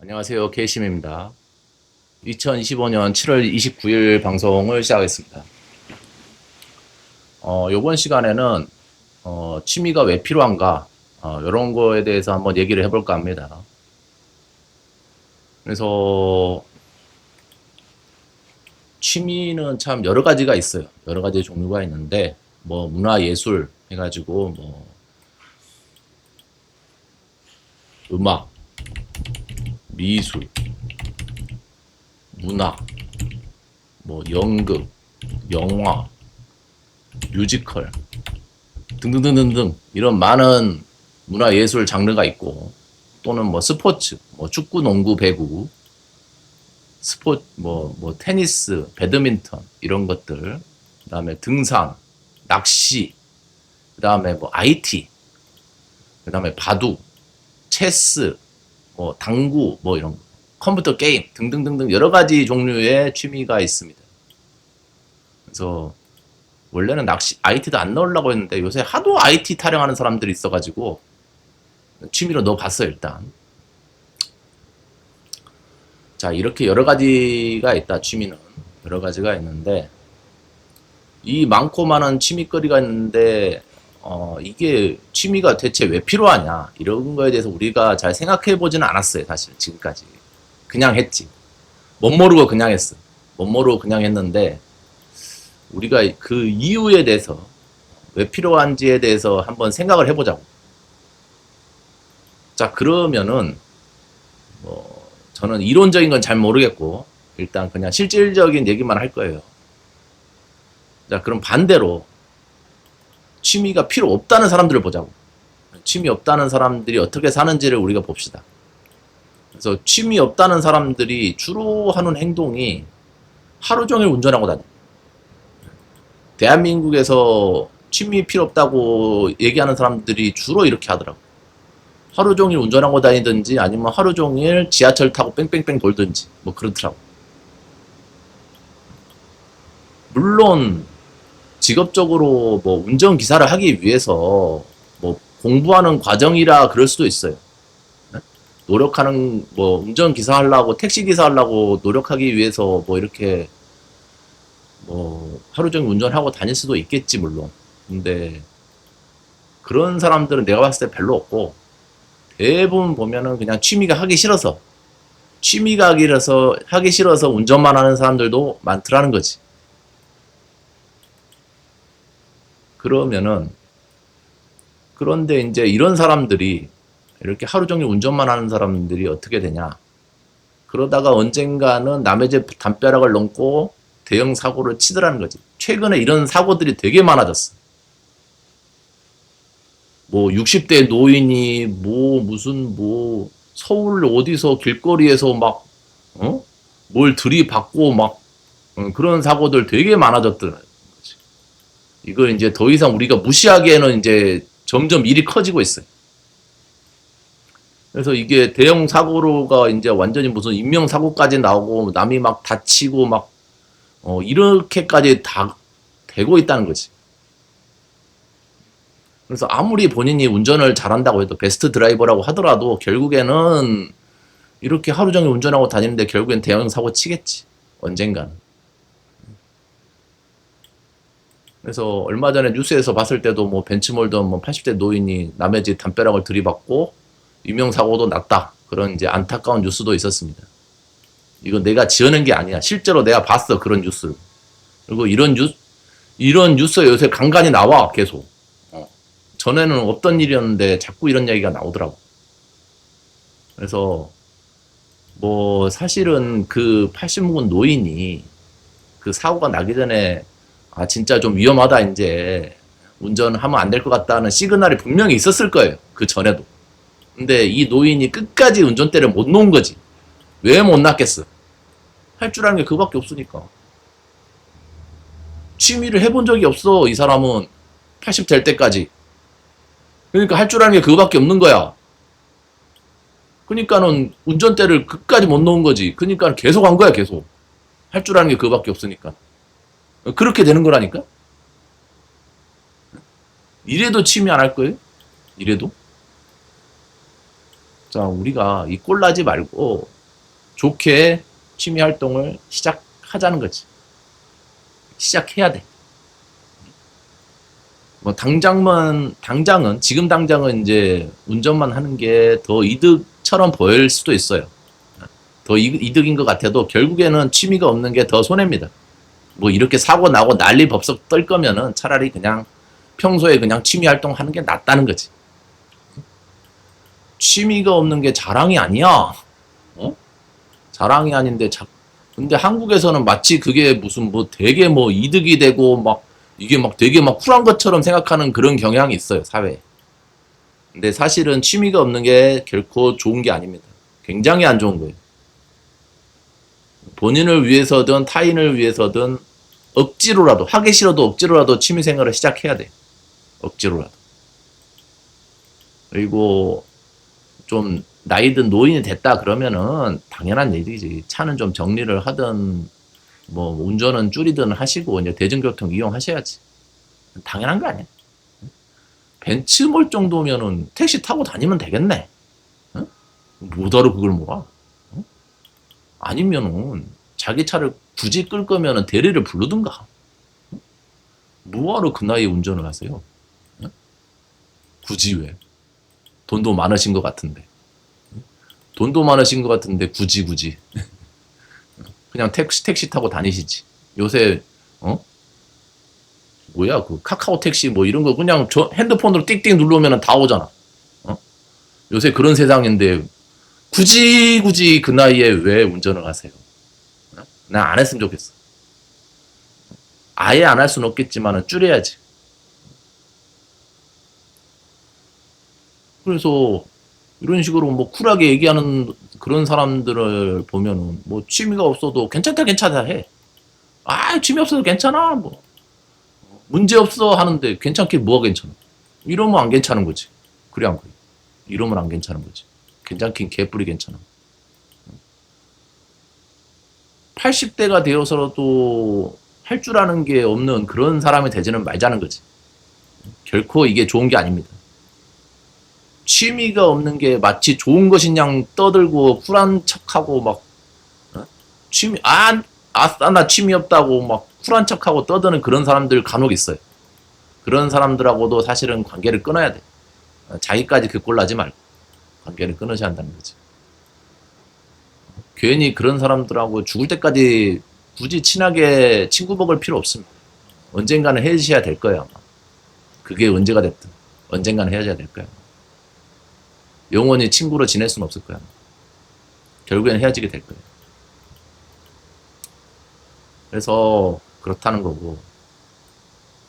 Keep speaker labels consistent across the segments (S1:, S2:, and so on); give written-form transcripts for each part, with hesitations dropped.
S1: 안녕하세요. 케이심입니다. 2025년 7월 29일 방송을 시작하겠습니다. 이번 시간에는 취미가 왜 필요한가 이런 거에 대해서 한번 얘기를 해볼까 합니다. 그래서 취미는 참 여러 가지가 있어요. 여러 가지 종류가 있는데 뭐 문화 예술 해가지고 뭐 음악, 미술, 문학, 뭐 연극, 영화, 뮤지컬 등등등등등 이런 많은 문화예술 장르가 있고 또는 뭐 스포츠, 뭐 축구, 농구, 배구, 스포츠, 뭐 테니스, 배드민턴 이런 것들, 그다음에 등산, 낚시, 그다음에 뭐 IT, 그다음에 바둑, 체스, 뭐 당구, 뭐 이런 거, 컴퓨터 게임 등등등등 여러 가지 종류의 취미가 있습니다. 그래서 원래는 낚시 IT도 안 넣으려고 했는데 요새 하도 IT 타령하는 사람들이 있어가지고 취미로 넣어봤어요 일단. 자, 이렇게 여러 가지가 있다. 취미는 여러 가지가 있는데 이 많고 많은 취미거리가 있는데 이게 취미가 대체 왜 필요하냐 이런 거에 대해서 우리가 잘 생각해 보지는 않았어요. 사실 지금까지 그냥 했지. 못 모르고 그냥 했어. 못 모르고 그냥 했는데 우리가 그 이유에 대해서 왜 필요한지에 대해서 한번 생각을 해보자고. 자, 그러면은 저는 이론적인 건 잘 모르겠고 일단 그냥 실질적인 얘기만 할 거예요. 자, 그럼 반대로 취미가 필요 없다는 사람들을 보자고. 취미 없다는 사람들이 어떻게 사는지를 우리가 봅시다. 그래서 취미 없다는 사람들이 주로 하는 행동이 하루 종일 운전하고 다녀. 대한민국에서 취미 필요 없다고 얘기하는 사람들이 주로 이렇게 하더라고. 하루 종일 운전하고 다니든지 아니면 하루 종일 지하철 타고 뺑뺑뺑 돌든지 뭐 그렇더라고. 물론 직업적으로 뭐 운전기사를 하기 위해서 뭐 공부하는 과정이라 그럴 수도 있어요. 네? 노력하는 뭐 운전기사 하려고 택시기사 하려고 노력하기 위해서 뭐 이렇게 뭐 하루 종일 운전하고 다닐 수도 있겠지 물론. 근데 그런 사람들은 내가 봤을 때 별로 없고 대부분 보면은 그냥 취미가 하기 싫어서 하기 싫어서 운전만 하는 사람들도 많더라는 거지. 그러면은 그런데 이제 이런 사람들이 이렇게 하루 종일 운전만 하는 사람들이 어떻게 되냐? 그러다가 언젠가는 남의 집 담벼락을 넘고 대형 사고를 치더라는 거지. 최근에 이런 사고들이 되게 많아졌어. 뭐 60대 노인이 뭐 무슨 뭐 서울 어디서 길거리에서 막 뭘 들이받고 막 그런 사고들 되게 많아졌더라. 이걸 이제 더 이상 우리가 무시하기에는 이제 점점 일이 커지고 있어요. 그래서 이게 대형 사고로가 이제 완전히 무슨 인명사고까지 나오고 남이 막 다치고 막 이렇게까지 다 되고 있다는 거지. 그래서 아무리 본인이 운전을 잘한다고 해도 베스트 드라이버라고 하더라도 결국에는 이렇게 하루 종일 운전하고 다니는데 결국엔 대형 사고 치겠지. 언젠가는. 그래서 얼마 전에 뉴스에서 봤을 때도 뭐 벤츠몰던 뭐 80대 노인이 남의 집 담벼락을 들이받고 인명사고도 났다. 그런 이제 안타까운 뉴스도 있었습니다. 이거 내가 지어낸 게 아니야. 실제로 내가 봤어. 그런 뉴스를. 그리고 이런 뉴스 요새 간간히 나와. 계속. 전에는 없던 일이었는데 자꾸 이런 얘기가 나오더라고. 그래서 뭐 사실은 그 80묵은 노인이 그 사고가 나기 전에 아 진짜 좀 위험하다 이제 운전하면 안 될 것 같다는 시그널이 분명히 있었을 거예요. 그 전에도. 근데 이 노인이 끝까지 운전대를 못 놓은 거지. 왜 못 놨겠어? 할 줄 아는 게 그밖에 없으니까. 취미를 해본 적이 없어, 이 사람은. 80 될 때까지. 그러니까 할 줄 아는 게 그거밖에 없는 거야. 그러니까는 운전대를 끝까지 못 놓은 거지. 그러니까 계속 한 거야, 계속. 할 줄 아는 게 그거밖에 없으니까. 그렇게 되는 거라니까? 이래도 취미 안 할 거예요? 이래도? 자, 우리가 이 꼴나지 말고 좋게 취미 활동을 시작하자는 거지. 시작해야 돼. 뭐 지금 당장은 이제 운전만 하는 게 더 이득처럼 보일 수도 있어요. 더 이득인 것 같아도 결국에는 취미가 없는 게 더 손해입니다. 뭐 이렇게 사고 나고 난리 법석 떨 거면은 차라리 그냥 평소에 그냥 취미 활동 하는 게 낫다는 거지. 취미가 없는 게 자랑이 아니야. 어? 자랑이 아닌데 근데 한국에서는 마치 그게 무슨 뭐 되게 뭐 이득이 되고 막 이게 막 되게 막 쿨한 것처럼 생각하는 그런 경향이 있어요, 사회에. 근데 사실은 취미가 없는 게 결코 좋은 게 아닙니다. 굉장히 안 좋은 거예요. 본인을 위해서든 타인을 위해서든 억지로라도 하기 싫어도 억지로라도 취미 생활을 시작해야 돼. 억지로라도. 그리고 좀 나이 든 노인이 됐다 그러면은 당연한 얘기지. 차는 좀 정리를 하든 뭐 운전은 줄이든 하시고 이제 대중교통 이용하셔야지. 당연한 거 아니야. 벤츠몰 정도면은 택시 타고 다니면 되겠네. 응? 뭐하러 그걸 몰아? 응? 아니면은 자기 차를 굳이 끌 거면은 대리를 부르든가. 뭐하러 그 나이에 운전을 하세요? 응? 굳이 왜? 돈도 많으신 것 같은데. 돈도 많으신 것 같은데 굳이 그냥 택시 타고 다니시지. 요새 뭐야 그 카카오 택시 뭐 이런 거 그냥 저 핸드폰으로 띡띡 누르면 다 오잖아. 어? 요새 그런 세상인데 굳이 그 나이에 왜 운전을 하세요? 난 안 했으면 좋겠어. 아예 안 할 수는 없겠지만은 줄여야지. 그래서 이런 식으로 뭐 쿨하게 얘기하는 그런 사람들을 보면은 뭐 취미가 없어도 괜찮다 해. 아 취미 없어도 괜찮아 뭐 문제 없어 하는데 괜찮게 뭐가 괜찮아? 이러면 안 괜찮은 거지. 그래 안 그래? 이러면 안 괜찮은 거지. 괜찮긴 개뿔이 괜찮아. 80대가 되어서라도 할 줄 아는 게 없는 그런 사람이 되지는 말자는 거지. 결코 이게 좋은 게 아닙니다. 취미가 없는 게 마치 좋은 것인 양 떠들고 쿨한 척하고 막 취미 아싸 나 취미 없다고 막 쿨한 척하고 떠드는 그런 사람들 간혹 있어요. 그런 사람들하고도 사실은 관계를 끊어야 돼. 자기까지 그 꼴 나지 말고 관계를 끊으셔야 한다는 거지. 괜히 그런 사람들하고 죽을 때까지 굳이 친하게 친구 먹을 필요 없습니다. 언젠가는 헤어지셔야 될 거예요 아마. 그게 언제가 됐든 언젠가는 헤어져야 될 거예요. 영원히 친구로 지낼 수는 없을 거야. 결국엔 헤어지게 될 거예요. 그래서 그렇다는 거고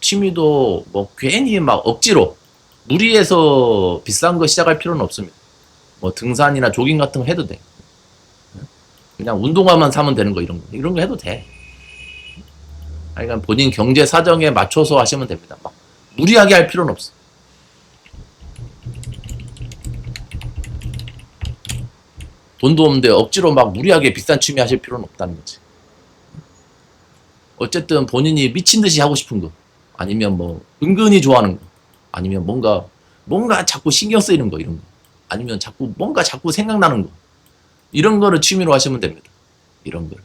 S1: 취미도 뭐 괜히 막 억지로 무리해서 비싼 거 시작할 필요는 없습니다. 뭐 등산이나 조깅 같은 거 해도 돼. 그냥 운동화만 사면 되는 거 이런 거 해도 돼. 그러니까 본인 경제 사정에 맞춰서 하시면 됩니다. 막 무리하게 할 필요는 없어. 돈도 없는데 억지로 막 무리하게 비싼 취미 하실 필요는 없다는 거지. 어쨌든 본인이 미친 듯이 하고 싶은 거, 아니면 뭐 은근히 좋아하는 거, 아니면 뭔가 자꾸 신경 쓰이는 거 이런 거, 아니면 자꾸 생각나는 거 이런 거를 취미로 하시면 됩니다. 이런 거.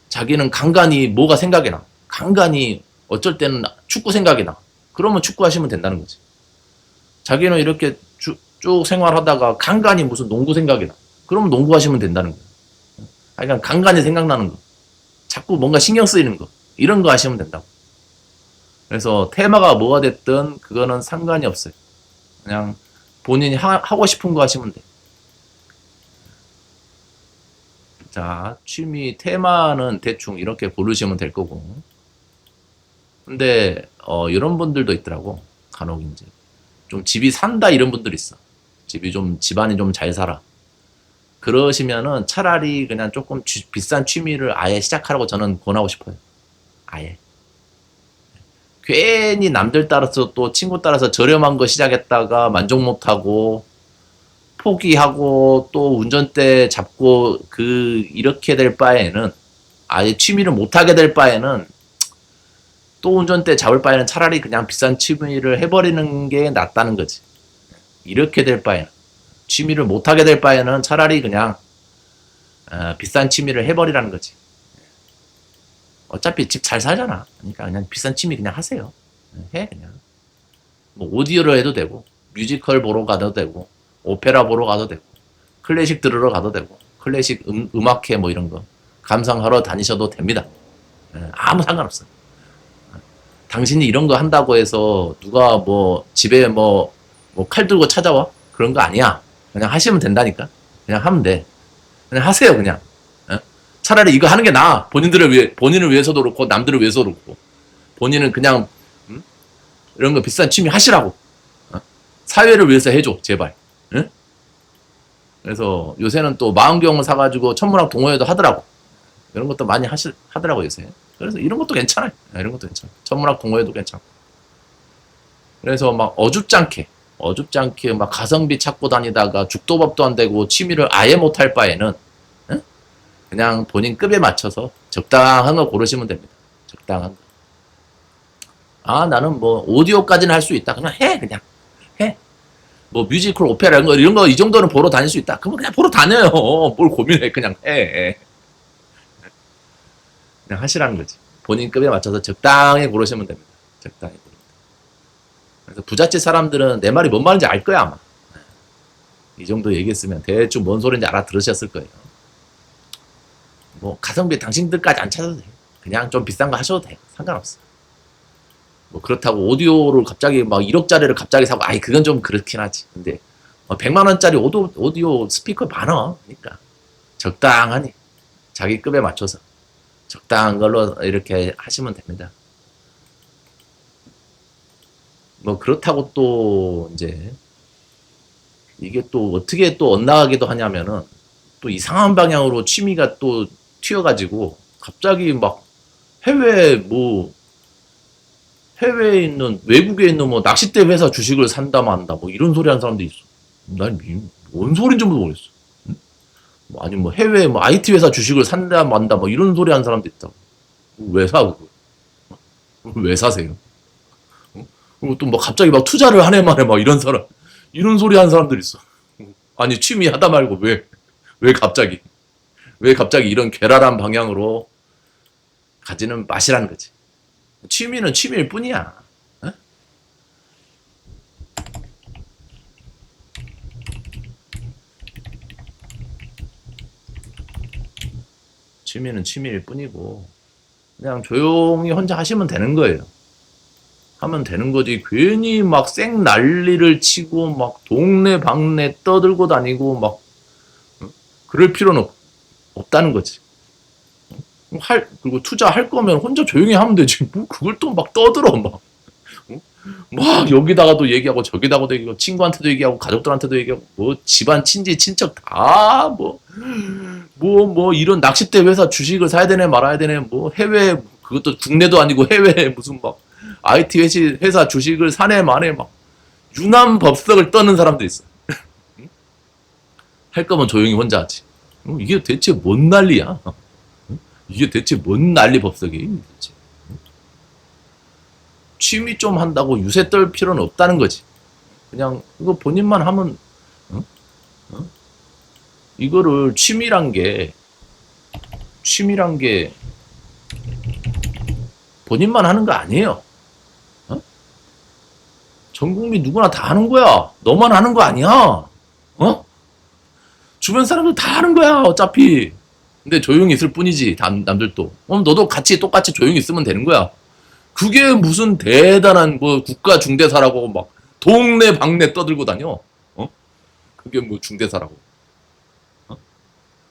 S1: 자기는 간간히 뭐가 생각이 나. 간간히 어쩔 때는 축구 생각이 나. 그러면 축구 하시면 된다는 거지. 자기는 이렇게 쭉 생활하다가 간간히 무슨 농구 생각이 나. 그러면 농구 하시면 된다는 거예요. 그러니까 간간히 생각나는 거. 자꾸 뭔가 신경 쓰이는 거. 이런 거 하시면 된다고. 그래서 테마가 뭐가 됐든 그거는 상관이 없어요. 그냥 본인이 하고 싶은 거 하시면 돼. 자, 취미 테마는 대충 이렇게 고르시면 될 거고. 근데 이런 분들도 있더라고. 간혹 이제 좀 집이 산다 이런 분들 있어. 집안이 좀 잘 살아. 그러시면은 차라리 그냥 조금 비싼 취미를 아예 시작하라고 저는 권하고 싶어요. 아예. 괜히 남들 따라서 또 친구 따라서 저렴한 거 시작했다가 만족 못하고 포기하고 또 운전대 잡고 이렇게 될 바에는 아예 취미를 못하게 될 바에는 또 운전대 잡을 바에는 차라리 그냥 비싼 취미를 해버리는 게 낫다는 거지. 이렇게 될 바에는. 취미를 못하게 될 바에는 차라리 그냥 비싼 취미를 해버리라는 거지. 어차피 집 잘 살잖아. 그러니까 그냥 비싼 취미 그냥 하세요. 해 그냥. 뭐 오디오를 해도 되고, 뮤지컬 보러 가도 되고, 오페라 보러 가도 되고, 클래식 들으러 가도 되고, 클래식 음악회 뭐 이런 거 감상하러 다니셔도 됩니다. 아무 상관없어. 당신이 이런 거 한다고 해서 누가 뭐 집에 뭐 칼 들고 찾아와? 그런 거 아니야. 그냥 하시면 된다니까. 그냥 하면 돼. 그냥 하세요 그냥. 차라리 이거 하는 게 나아. 본인을 위해서도 그렇고 남들을 위해서도 그렇고. 본인은 그냥 이런 거 비싼 취미 하시라고. 사회를 위해서 해줘 제발. 응? 그래서 요새는 또 망원경을 사가지고 천문학 동호회도 하더라고. 이런 것도 많이 하더라고 요새. 그래서 이런 것도 괜찮아요. 이런 것도 괜찮아. 천문학 동호회도 괜찮고. 그래서 막 어줍지 않게 막 가성비 찾고 다니다가 죽도밥도 안 되고 취미를 아예 못할 바에는 그냥 본인 급에 맞춰서 적당한 거 고르시면 됩니다. 적당한 거. 나는 뭐 오디오까지는 할 수 있다. 그냥 해 그냥 해. 뭐 뮤지컬 오페라 이런 거 이 정도는 보러 다닐 수 있다. 그러면 그냥 보러 다녀요. 뭘 고민해 그냥 해. 그냥 하시라는 거지. 본인 급에 맞춰서 적당히 고르시면 됩니다. 적당히 고르면. 그래서 부잣집 사람들은 내 말이 뭔 말인지 알 거야 아마. 이 정도 얘기했으면 대충 뭔 소리인지 알아들으셨을 거예요. 뭐 가성비 당신들까지 안 찾아도 돼. 그냥 좀 비싼 거 하셔도 돼. 상관없어. 뭐 그렇다고 오디오를 갑자기 막 1억짜리를 갑자기 사고 그건 좀 그렇긴 하지. 근데 100만 원짜리 오디오 스피커 많아. 그러니까 적당하니 자기 급에 맞춰서 적당한 걸로 이렇게 하시면 됩니다. 뭐 그렇다고 또 이제 이게 또 어떻게 또 엇나가기도 하냐면은 또 이상한 방향으로 취미가 또 튀어가지고 갑자기 막 해외에 있는 외국에 있는 뭐 낚싯대 회사 주식을 산다 만다 뭐 이런 소리 하는 사람도 있어. 난 뭔 소리인지 모르겠어. 아니 뭐 해외 뭐 IT 회사 주식을 산다 만다 뭐 이런 소리 하는 사람도 있다고. 왜 사? 그거? 왜 사세요? 그리고 또 뭐 갑자기 막 투자를 한 해 만에 막 이런 소리 하는 사람들 있어. 아니 취미 하다 말고 왜 갑자기 이런 괴랄한 방향으로 가지는 마시라는 거지. 취미는 취미일 뿐이야. 어? 취미는 취미일 뿐이고 그냥 조용히 혼자 하시면 되는 거예요. 하면 되는 거지. 괜히 막 쌩 난리를 치고 막 동네 방네 떠들고 다니고 막 그럴 필요는 없다는 거지. 그리고 투자할 거면 혼자 조용히 하면 되지. 뭐 그걸 또 막 떠들어 막 여기다가도 얘기하고 저기다가도 얘기하고 친구한테도 얘기하고 가족들한테도 얘기하고 뭐 집안 친지 친척 다 뭐 이런 낚싯대 회사 주식을 사야 되네 말아야 되네 뭐 해외 그것도 국내도 아니고 해외 무슨 막 IT 회사 주식을 사네 마네 막 유난 법석을 떠는 사람도 있어. 할 거면 조용히 혼자 하지. 이게 대체 뭔 난리야? 이게 대체 뭔 난리 법석이? 대체. 취미 좀 한다고 유세 떨 필요는 없다는 거지. 그냥 이거 본인만 하면 이거를 취미란 게 본인만 하는 거 아니에요. 전 국민 누구나 다 하는 거야. 너만 하는 거 아니야. 주변 사람들 다 하는 거야. 어차피. 근데 조용히 있을 뿐이지. 남들도. 너도 같이 똑같이 조용히 있으면 되는 거야. 그게 무슨 대단한 뭐 국가 중대사라고 막 동네 방네 떠들고 다녀. 그게 뭐 중대사라고.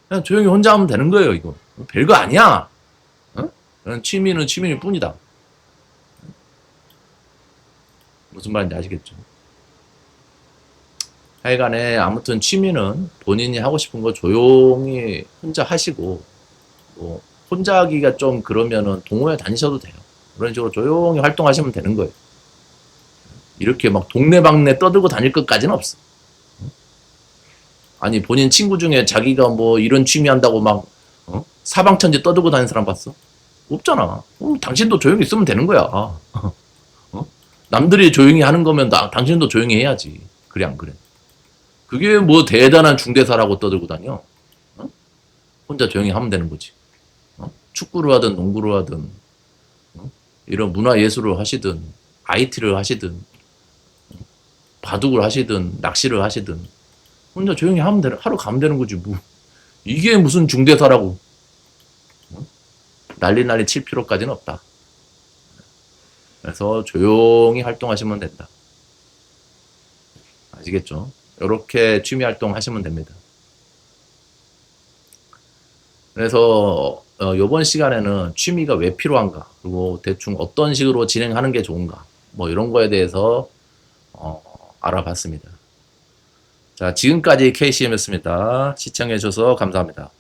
S1: 그냥 조용히 혼자 하면 되는 거예요. 이거 별거 아니야. 그냥 취미는 취미일 뿐이다. 무슨 말인지 아시겠죠? 하여간에 아무튼 취미는 본인이 하고 싶은 거 조용히 혼자 하시고 뭐 혼자 하기가 좀 그러면은 동호회 다니셔도 돼요. 그런 식으로 조용히 활동하시면 되는 거예요. 이렇게 막 동네방네 떠들고 다닐 것까지는 없어. 아니 본인 친구 중에 자기가 뭐 이런 취미 한다고 막 사방천지 떠들고 다니는 사람 봤어? 없잖아. 당신도 조용히 있으면 되는 거야. 남들이 조용히 하는 거면 당신도 조용히 해야지. 그래 안 그래? 그게 뭐 대단한 중대사라고 떠들고 다녀. 어? 혼자 조용히 하면 되는 거지. 축구를 하든 농구를 하든 이런 문화예술을 하시든 IT를 하시든 바둑을 하시든 낚시를 하시든 혼자 조용히 하면 되는, 하러 가면 되는 거지 뭐. 이게 무슨 중대사라고 난리 칠 필요까지는 없다. 그래서 조용히 활동하시면 된다. 아시겠죠? 이렇게 취미 활동 하시면 됩니다. 그래서 이번 시간에는 취미가 왜 필요한가, 그리고 대충 어떤 식으로 진행하는 게 좋은가, 뭐 이런 거에 대해서 알아봤습니다. 자, 지금까지 KCM이었습니다. 시청해 주셔서 감사합니다.